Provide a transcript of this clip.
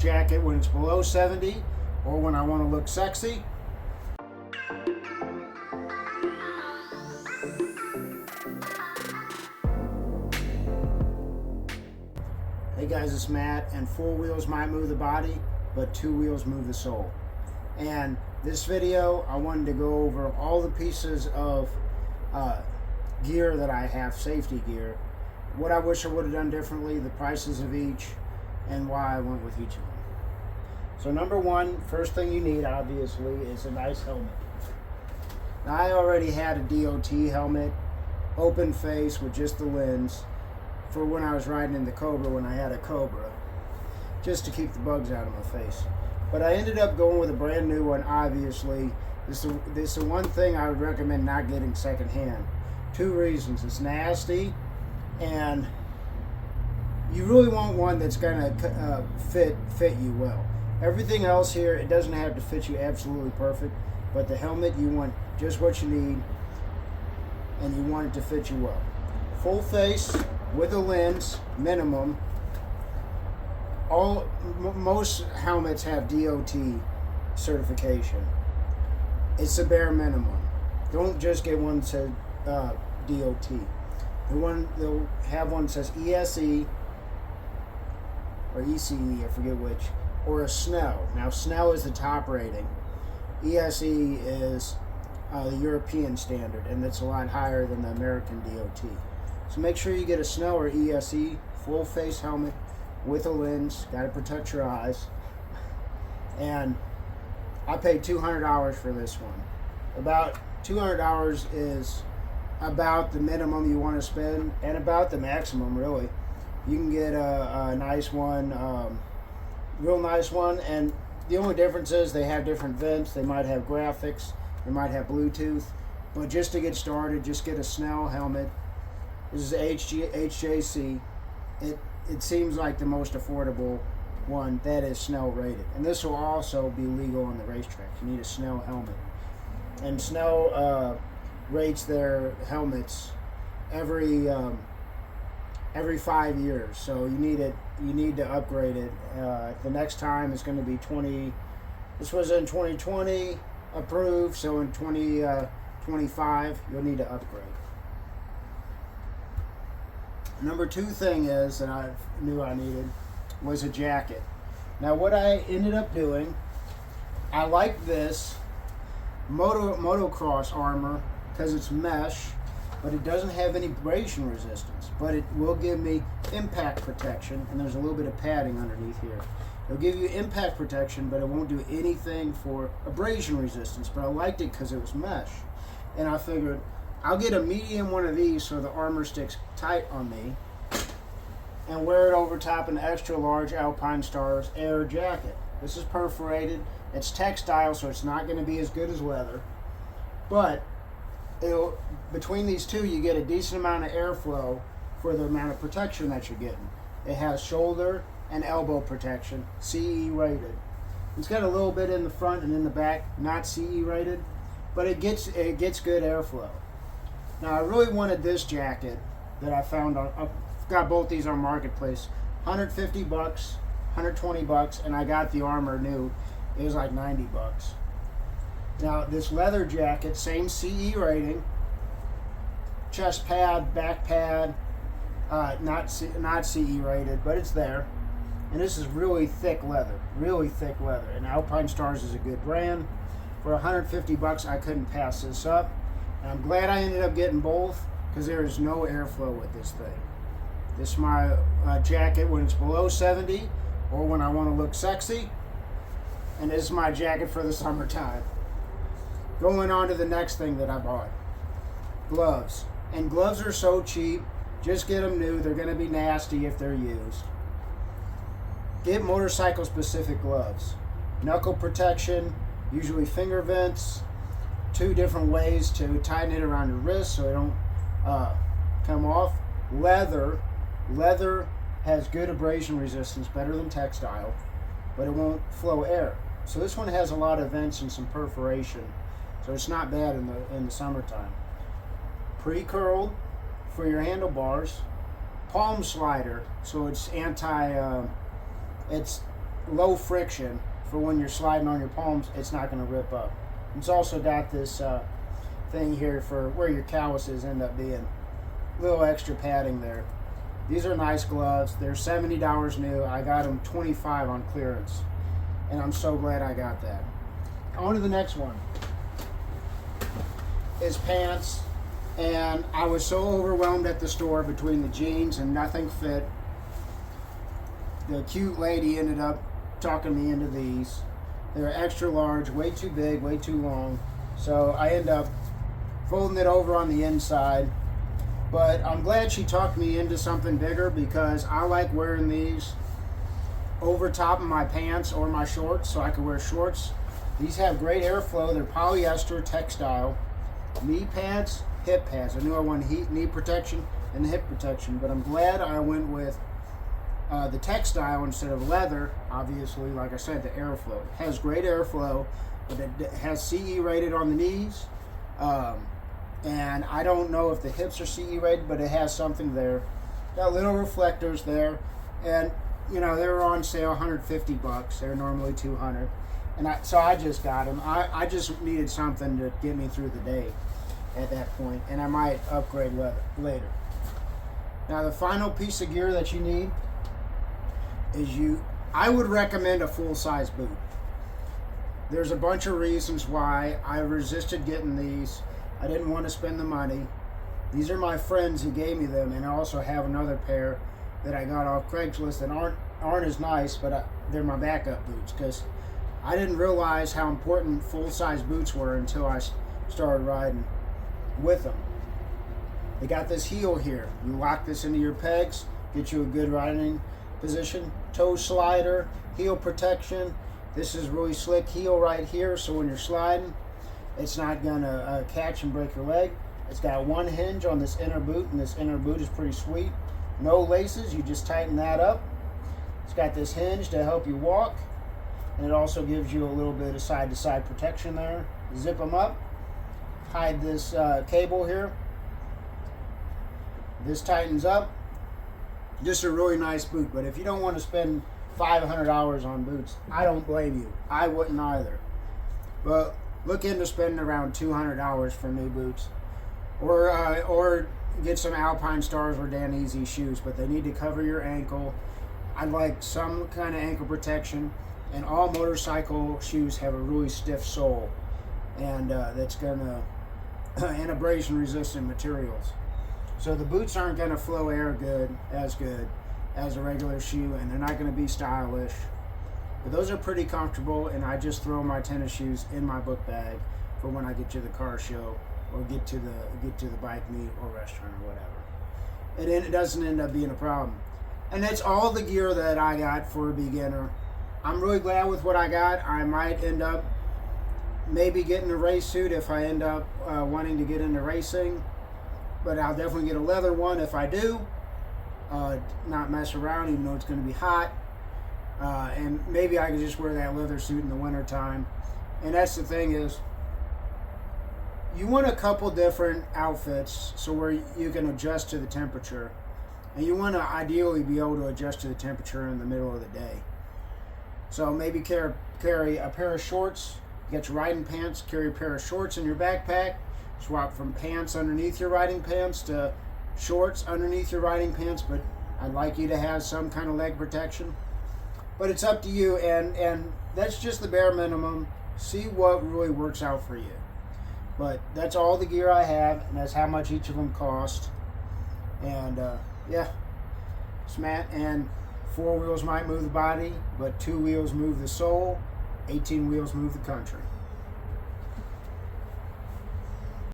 Jacket when it's below 70 or when I want to look sexy. Hey guys, it's Matt, and 4 wheels might move the body, but 2 wheels move the soul. And this video, I wanted to go over all the pieces of gear that I have, safety gear, what I wish I would have done differently, the prices of each, and why I went with each of them. So number one, first thing you need, obviously, is a nice helmet. Now, I already had a DOT helmet, open face with just the lens, for when I was riding in the Cobra, when I had a Cobra, just to keep the bugs out of my face. But I ended up going with a brand new one, obviously. This is the one thing I would recommend not getting secondhand. 2 reasons. It's nasty, and you really want one that's gonna fit you well. Everything else here, it doesn't have to fit you absolutely perfect, but the helmet, you want just what you need, and you want it to fit you well. Full face with a lens, minimum. Most helmets have DOT certification. It's a bare minimum. Don't just get one that says DOT. They'll have one that says ESE or ECE, I forget which, or a Snell. Now, Snell is the top rating. ESE is the European standard, and it's a lot higher than the American DOT. So make sure you get a Snell or ESE full face helmet with a lens. Got to protect your eyes. And I paid $200 for this one. About $200 is about the minimum you want to spend, and about the maximum, really. You can get a nice one, real nice one, and the only difference is they have different vents. They might have graphics, they might have Bluetooth, but just to get started, just get a Snell helmet. This is HJC. It seems like the most affordable one that is Snell rated, and this will also be legal on the racetrack. You need a Snell helmet, and Snell rates their helmets every 5 years, so you need to upgrade it. The next time is going to be 20. This was in 2020 approved, so in 2025 you'll need to upgrade. Number 2 thing is that I knew I needed was a jacket. Now, what I ended up doing, I like this motocross armor because it's mesh, but it doesn't have any abrasion resistance, but it will give me impact protection, and there's a little bit of padding underneath here. It'll give you impact protection, but it won't do anything for abrasion resistance, but I liked it because it was mesh. And I figured I'll get a medium one of these so the armor sticks tight on me, and wear it over top an extra large Alpinestars Air jacket. This is perforated, it's textile, so it's not going to be as good as leather, but between these two, you get a decent amount of airflow for the amount of protection that you're getting. It has shoulder and elbow protection, CE rated. It's got a little bit in the front and in the back, not CE rated, but it gets good airflow. Now, I really wanted this jacket that I found on. I've got both these on Marketplace. $150, $120, and I got the armor new. It was like $90. Now, this leather jacket, same CE rating, chest pad, back pad, not CE rated, but it's there. And this is really thick leather, And Alpinestars is a good brand. For $150, I couldn't pass this up. And I'm glad I ended up getting both because there is no airflow with this thing. This is my jacket when it's below 70 or when I want to look sexy. And this is my jacket for the summertime. Going on to the next thing that I bought. Gloves. And gloves are so cheap. Just get them new. They're going to be nasty if they're used. Get motorcycle specific gloves. Knuckle protection, usually finger vents. 2 different ways to tighten it around your wrist so it don't come off. Leather has good abrasion resistance, better than textile, but it won't flow air. So this one has a lot of vents and some perforation, so it's not bad in the summertime. Pre-curled for your handlebars. Palm slider, so it's low friction for when you're sliding on your palms. It's not going to rip up. It's also got this thing here for where your calluses end up being. A little extra padding there. These are nice gloves. They're $70 new. I got them $25 on clearance, and I'm so glad I got that. On to the next one. Is pants, and I was so overwhelmed at the store between the jeans and nothing fit. The cute lady ended up talking me into these. They're extra large, way too big, way too long. So I end up folding it over on the inside. But I'm glad she talked me into something bigger, because I like wearing these over top of my pants or my shorts, so I can wear shorts. These have great airflow. They're polyester textile. Knee pads, hip pads. I knew I wanted knee protection and hip protection, but I'm glad I went with the textile instead of leather. Obviously, like I said, the airflow. It has great airflow, but it has CE rated on the knees. And I don't know if the hips are CE rated, but it has something there. Got little reflectors there, and you know, they were on sale $150. They're normally $200, and so I just got them. I just needed something to get me through the day at that point, and I might upgrade later. Now, the final piece of gear that you need is I would recommend a full-size boot. There's a bunch of reasons why I resisted getting these. I didn't want to spend the money. These are my friends who gave me them, and I also have another pair that I got off Craigslist that aren't as nice, but they're my backup boots, because I didn't realize how important full-size boots were until I started riding with them. They got this heel here. You lock this into your pegs, get you a good riding position. Toe slider, heel protection. This is really slick heel right here, so when you're sliding, it's not gonna catch and break your leg. It's got one hinge on this inner boot, and this inner boot is pretty sweet. No laces, you just tighten that up. It's got this hinge to help you walk, and it also gives you a little bit of side-to-side protection there. Zip them up, hide this cable here. This tightens up. Just a really nice boot, but if you don't want to spend $500 on boots, I don't blame you. I wouldn't either. But look into spending around $200 for new boots, or get some Alpine Stars or Dan Easy shoes, but they need to cover your ankle. I'd like some kind of ankle protection, and all motorcycle shoes have a really stiff sole, and that's gonna and abrasion resistant materials. So the boots aren't gonna flow air good as a regular shoe, and they're not gonna be stylish. But those are pretty comfortable, and I just throw my tennis shoes in my book bag for when I get to the car show or get to the bike meet or restaurant or whatever. And it doesn't end up being a problem. And that's all the gear that I got for a beginner. I'm really glad with what I got. I might end up maybe getting a race suit if I end up wanting to get into racing, but I'll definitely get a leather one if I do. Not mess around, even though it's going to be hot. And maybe I could just wear that leather suit in the winter time. And that's the thing is, you want a couple different outfits so where you can adjust to the temperature. And you want to ideally be able to adjust to the temperature in the middle of the day. So maybe carry a pair of shorts, get your riding pants, carry a pair of shorts in your backpack, swap from pants underneath your riding pants to shorts underneath your riding pants, but I'd like you to have some kind of leg protection. But it's up to you, and that's just the bare minimum. See what really works out for you. But that's all the gear I have, and that's how much each of them cost. And yeah, it's Matt, and 4 wheels might move the body, but 2 wheels move the soul, 18 wheels move the country.